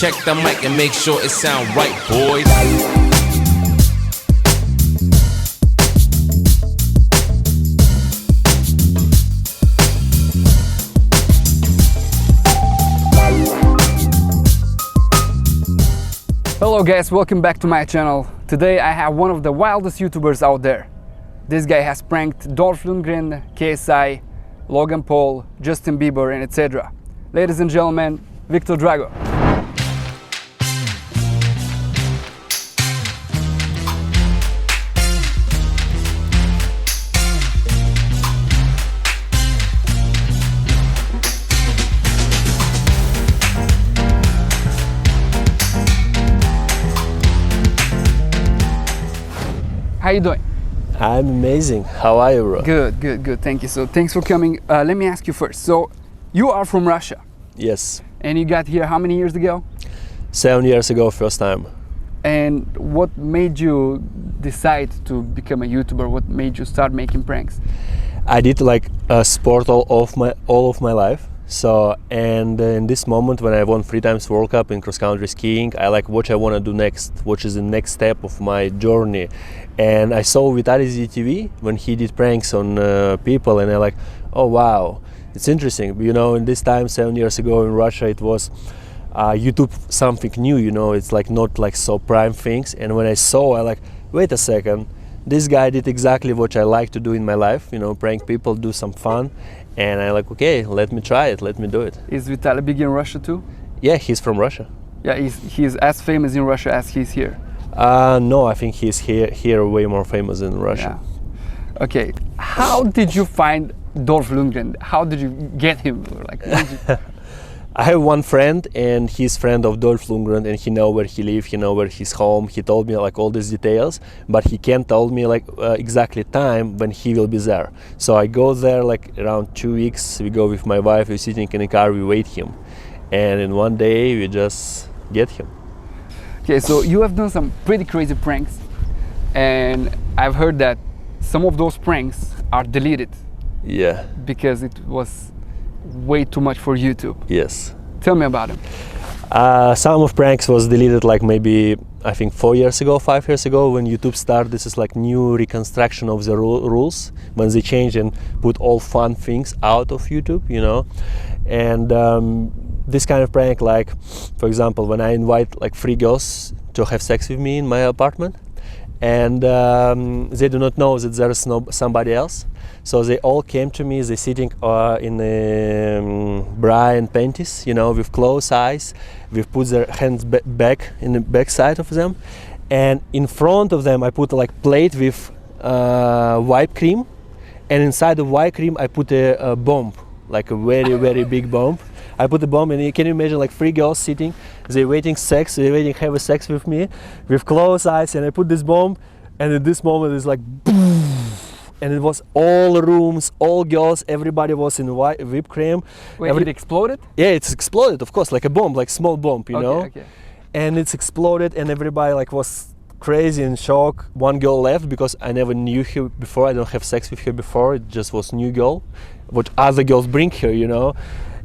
check the mic and make sure it sound right, boys. Hello guys, welcome back to my channel. Today I have one of the wildest YouTubers out there. This guy has pranked Dolph Lundgren, KSI, Logan Paul, Justin Bieber and etc. Ladies and gentlemen, Viktor Drago. How you doing? I'm amazing. How are you, bro? Good. Thank you. So thanks for coming. Let me ask you first. So you are from Russia? Yes. And you got here how many years ago? 7 years ago, first time. And what made you decide to become a YouTuber? What made you start making pranks? I did like a sport all of my life. So, and in this moment when I won 3 times World Cup in cross-country skiing, I like what I want to do next, what is the next step of my journey. And I saw Vitaly ZTV when he did pranks on people, and I like, oh wow, it's interesting. You know, in this time 7 years ago in Russia, it was YouTube something new, you know, it's like not like so prime things. And when I saw, I like, wait a second, this guy did exactly what I like to do in my life, you know, prank people, do some fun. And I like, okay, let me try it, let me do it. Is Vitaly big in Russia too? Yeah, he's from Russia. Yeah, he's as famous in Russia as he's here. No, I think he's here way more famous than Russia. Yeah. Okay, how did you find Dolph Lundgren? How did you get him? Like, I have one friend, and he's friend of Dolph Lundgren, and he know where he live, he know where he's home. He told me like all these details, but he can't tell me like exactly time when he will be there. So I go there like around 2 weeks. We go with my wife. We're sitting in the car. We wait him, and in one day we just get him. Okay, so you have done some pretty crazy pranks, and I've heard that some of those pranks are deleted. Yeah. Because it was way too much for YouTube. Yes. Tell me about them. Some of pranks was deleted like maybe I think 4 years ago, 5 years ago when YouTube started. This is like new reconstruction of the rules when they change and put all fun things out of YouTube, you know. And this kind of prank, like for example, when I invite like 3 girls to have sex with me in my apartment, and they do not know that there is somebody else. So they all came to me, they're sitting in a bra and panties, you know, with closed eyes. We've put their hands back in the back side of them. And in front of them, I put like plate with whipped cream. And inside the whipped cream, I put a bomb, like a very big bomb. I put the bomb, and can you imagine like 3 girls sitting, they're waiting have a sex with me, with closed eyes, and I put this bomb, and at this moment it's like boom, and it was all rooms, all girls, everybody was in whipped cream. Wait, it exploded? Yeah, it's exploded, of course, like a bomb, like small bomb, you know? Okay. And it's exploded, and everybody like was crazy in shock. One girl left because I never knew her before, I don't have sex with her before, it just was new girl, what other girls bring her, you know?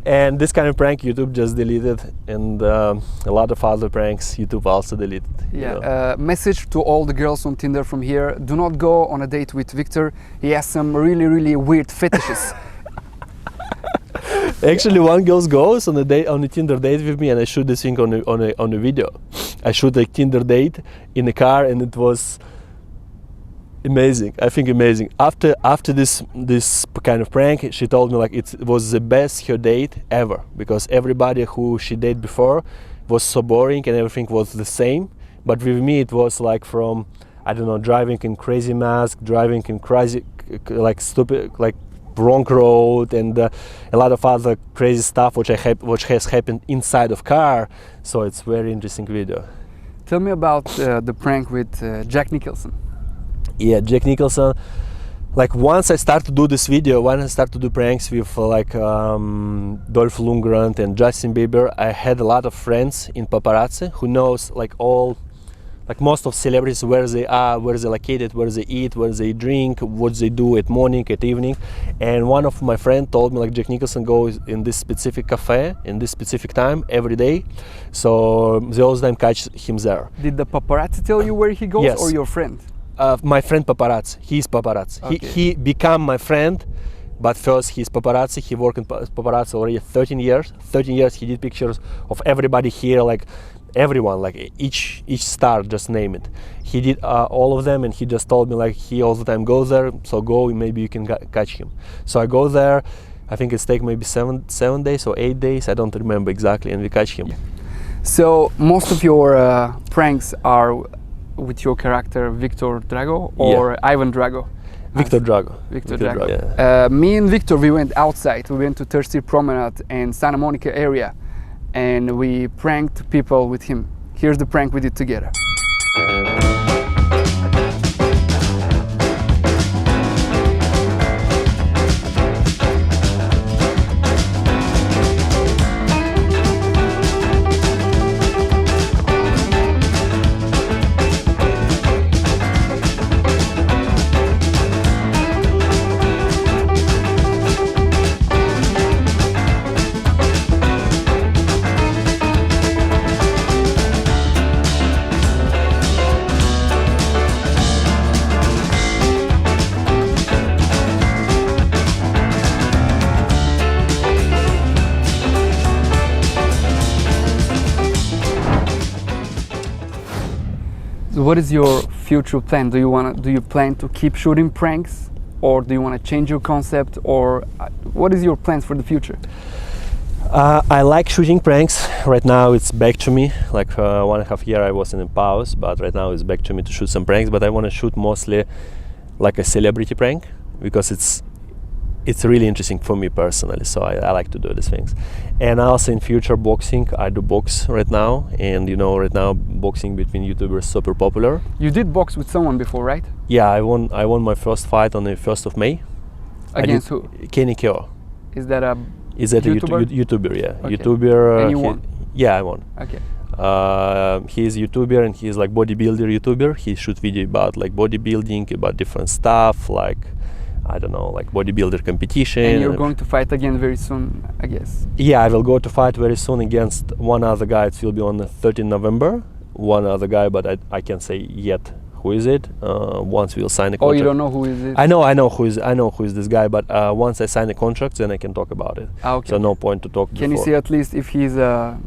And this kind of prank YouTube just deleted, and a lot of other pranks YouTube also deleted. Yeah. You know? Message to all the girls on Tinder from here: do not go on a date with Viktor. He has some really weird fetishes. Actually, one girl goes on a Tinder date with me, and I shoot this thing on a video. I shoot a Tinder date in the car, and it was amazing. I think amazing. After this kind of prank, she told me like it was the best her date ever, because everybody who she dated before was so boring and everything was the same. But with me, it was like from, I don't know, driving in crazy mask, driving in crazy like stupid like wrong road, and a lot of other crazy stuff which has happened inside of car. So it's very interesting video. Tell me about the prank with Jack Nicholson. Yeah, Jack Nicholson. Like once I start to do this video, when I start to do pranks with like Dolph Lundgren and Justin Bieber, I had a lot of friends in paparazzi who knows like all like most of celebrities, where they are, where they're located, where they eat, where they drink, what they do at morning, at evening. And one of my friends told me like Jack Nicholson goes in this specific cafe in this specific time every day, so they all the time catch him there. Did the paparazzi tell you where he goes? Yes. Or your friend? My friend paparazzi, he's paparazzi. Okay. He become my friend, but first he's paparazzi. He worked in paparazzi already 13 years. 13 years he did pictures of everybody here, like everyone, like each star, just name it. He did all of them, and he just told me like he all the time goes there, so go, maybe you can catch him. So I go there, I think it's take maybe seven days or 8 days, I don't remember exactly, and we catch him. So most of your pranks are with your character Viktor Drago or Ivan Drago? Viktor Drago. Viktor Drago. Yeah. Me and Viktor, we went outside. We went to Thirsty Promenade and Santa Monica area, and we pranked people with him. Here's the prank we did together. What is your future plan? Do you plan to keep shooting pranks, or do you want to change your concept, or what is your plans for the future? I like shooting pranks. Right now it's back to me. Like 1.5 years I was in a pause, but right now it's back to me to shoot some pranks. But I want to shoot mostly like a celebrity prank, because it's really interesting for me personally, so I like to do these things. And also in future boxing, I do box right now, and you know, right now boxing between YouTubers is super popular. You did box with someone before, right? Yeah, I won my first fight on the 1st of May. Against who? Kenny Kyo. Is that a YouTuber? YouTuber, yeah. Okay. YouTuber. And you won? Yeah, I won. Okay. He's YouTuber, and he's like bodybuilder YouTuber. He shoot video about like bodybuilding, about different stuff, like I don't know, like bodybuilder competition. And you're going to fight again very soon, I guess. Yeah, I will go to fight very soon against one other guy. It will be on the 13th November. One other guy, but I can't say yet who is it. Once we'll sign a contract. Oh, you don't know who is it? I know who is this guy, but once I sign a contract, then I can talk about it. Ah, okay. So no point to talk. Can you see at least if he's a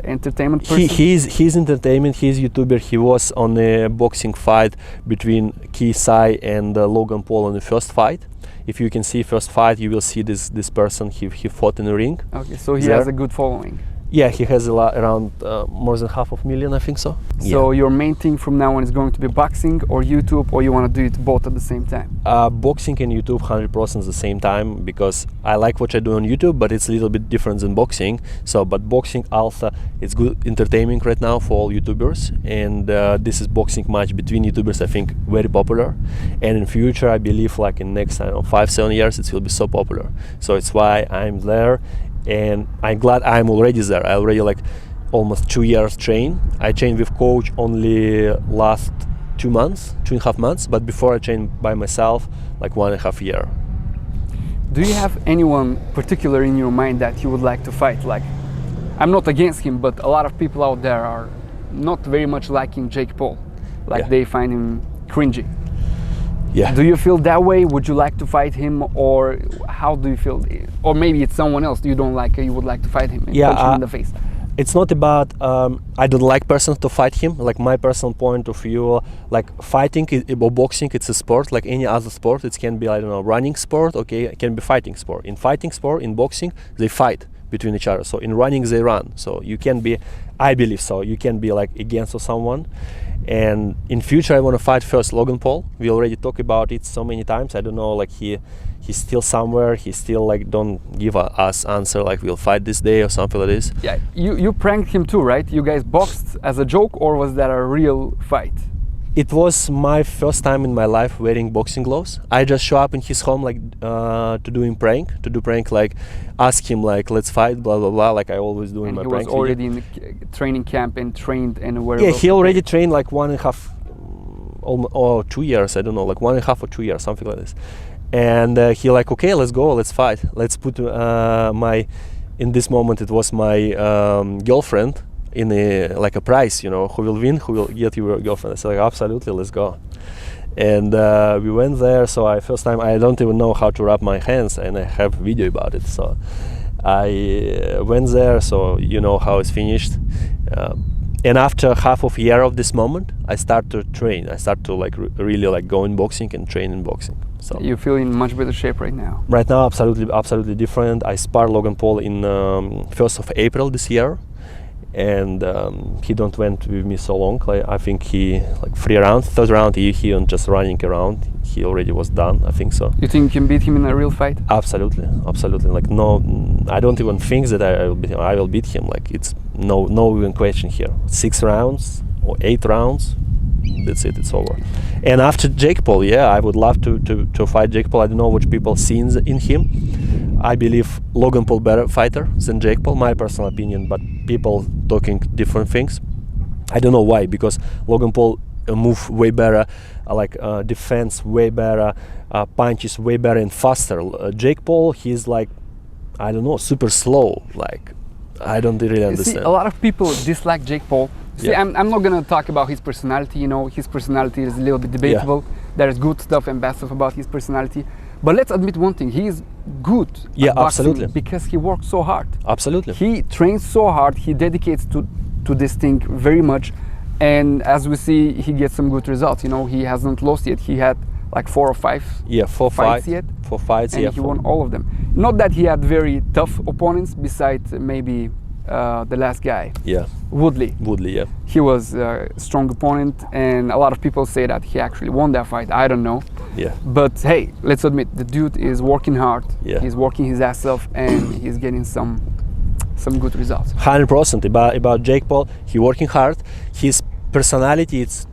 entertainment person? He's entertainment. He's YouTuber. He was on a boxing fight between Said and Logan Paul in the first fight. If you can see first fight, you will see this person. He fought in the ring. Okay, so he has a good following. Yeah, he has around more than 500,000, I think so. So your main thing from now on is going to be boxing or YouTube, or you want to do it both at the same time? Boxing and YouTube 100% at the same time, because I like what I do on YouTube, but it's a little bit different than boxing. So, but boxing also, it's good entertainment right now for all YouTubers, and this is boxing match between YouTubers, I think, very popular. And in future, I believe like in next, I don't know, 5-7 years, it will be so popular. So it's why I'm there. And I'm glad I'm already there. I already like almost 2 years train. I trained with coach only last 2.5 months, but before I trained by myself like 1.5 years. Do you have anyone particular in your mind that you would like to fight? Like, I'm not against him, but a lot of people out there are not very much liking Jake Paul. Like they find him cringy. Yeah. Do you feel that way? Would you like to fight him, or how do you feel? Or maybe it's someone else you don't like, you would like to fight him and punch him in the face. It's not about I don't like person to fight him. Like my personal point of view, like fighting or boxing, it's a sport like any other sport. It can be, I don't know, running sport, okay, it can be fighting sport. In fighting sport, in boxing, they fight between each other. So in running, they run. So you can be, I believe so, you can be like against someone. And in future, I want to fight first Logan Paul. We already talked about it so many times. I don't know, like he's still somewhere. He still like don't give us answer like we'll fight this day or something like this. Yeah, you pranked him too, right? You guys boxed as a joke, or was that a real fight? It was my first time in my life wearing boxing gloves. I just show up in his home like to do prank, like ask him like let's fight, blah blah blah, like I always do in my prank. And he was already in the training camp and trained and where? Yeah, he already trained like 1.5 or 2 years, I don't know, like 1.5 or 2 years, something like this. And he like, okay, let's go, let's fight, let's put in this moment it was my girlfriend in like a prize, you know, who will win, who will get your girlfriend. I said like, absolutely, let's go. And we went there. So first time I don't even know how to wrap my hands, and I have video about it. So I went there, so you know how it's finished. And after half of a year of this moment, I start to train. I start to like really like go in boxing and train in boxing. So you feel in much better shape right now? Right now, absolutely different. I sparred Logan Paul in 1st of April this year, and he don't went with me so long. Like, I think he like 3 rounds. 3rd round he just running around. He already was done. I think so. You think you can beat him in a real fight? Absolutely. Like no, I don't even think that I will beat him. I will beat him. Like it's no even question here. 6 rounds or 8 rounds. That's it. It's over. And after Jake Paul, yeah, I would love to fight Jake Paul. I don't know what people see in him. I believe Logan Paul better fighter than Jake Paul, my personal opinion. But people talking different things. I don't know why, because Logan Paul move way better, defense way better, punches way better and faster. Jake Paul, he's like, I don't know, super slow. Like, I don't really understand. See, a lot of people dislike Jake Paul. See, Yeah. I'm not gonna talk about his personality. You know, his personality is a little bit debatable. There's good stuff and bad stuff about his personality. But let's admit one thing: he is good. Yeah, at boxing absolutely. because he works so hard. Absolutely. He trains so hard. He dedicates to this thing very much, and as we see, he gets some good results. You know, he hasn't lost yet. He had like 4 or 5 Yeah, 4 fights fights. yet, 4 fights. and Yeah, he won all of them. Not that he had very tough opponents, besides maybe the last guy, Yeah, Woodley. Yeah. He was a strong opponent, and a lot of people say that he actually won that fight. I don't know. Yeah. But hey, let's admit, the dude is working hard. Yeah. He's working his ass off, and he's getting some good results. 100% about Jake Paul. He working hard. His personality, it's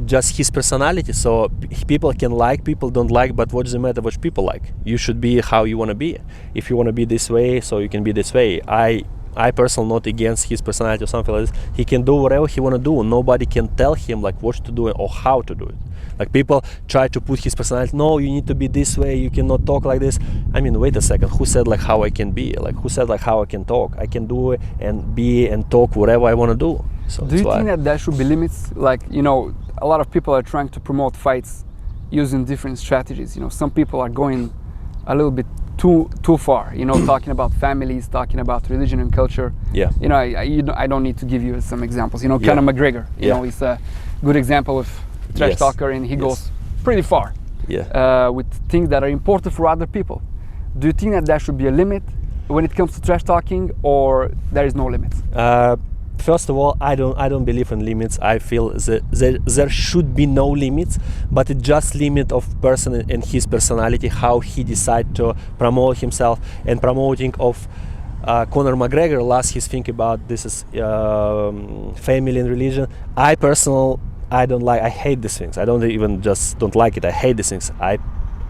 just his personality. So people can like, people don't like, but what does it matter what people like? You should be how you want to be. If you want to be this way, so you can be this way. I personally not against his personality or something like this. He can do whatever he want to do. Nobody can tell him like what to do or how to do it. Like people try to put his personality, no, you need to be this way, you cannot talk like this. I mean, wait a second, who said like how I can be? Like who said like how I can talk? I can do it and be and talk whatever I want to do. So Do you think that there should be limits? Like, you know, a lot of people are trying to promote fights using different strategies. You know, some people are going a little bit too far, you know, talking about families, talking about religion and culture. Yeah. You know, I don't need to give you some examples. You know, Yeah. Conor McGregor, you Yeah. know, he's a good example of trash Yes. talker, and he Yes. goes pretty far with things that are important for other people. Do you think that there should be a limit when it comes to trash talking, or there is no limits? First of all, I don't believe in limits. I feel that there should be no limits, but it's just limit of person and his personality, how he decide to promote himself. And promoting of Conor McGregor, last his think about this is family and religion. I personally, I don't like, I hate these things. I don't even just don't like it. I hate these things. I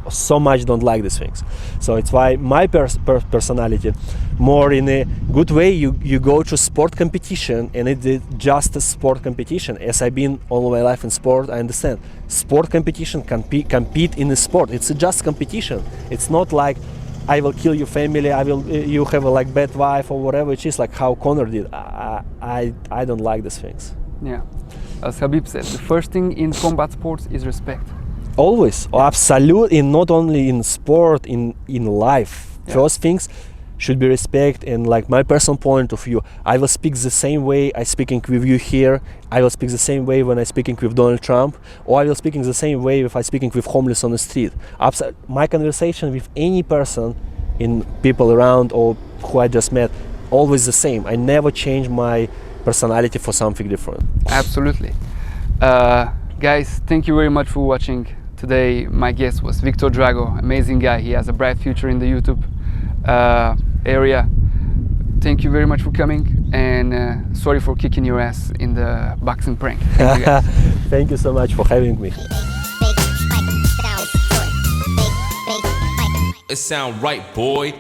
so much don't like these things. So it's why my personality more in a good way. You go to sport competition, and it's just a sport competition. As I've been all my life in sport, I understand sport competition, compete in a sport. It's just competition. It's not like I will kill your family, you have a like bad wife or whatever it is, like how Conor did. I don't like these things. Yeah, as Habib said, the first thing in combat sports is respect. Always, absolutely, not only in sport, in life. Yeah. First things should be respect, and like my personal point of view, I will speak the same way I speaking with you here. I will speak the same way when I speaking with Donald Trump, or I will speaking the same way if I speaking with homeless on the street. My conversation with any person, in people around or who I just met, always the same. I never change my personality for something different. Absolutely. Guys, thank you very much for watching. Today my guest was Viktor Drago, amazing guy. He has a bright future in the YouTube area. Thank you very much for coming. and sorry for kicking your ass in the boxing prank. Thank you, guys. Thank you so much for having me. It sound right, boy.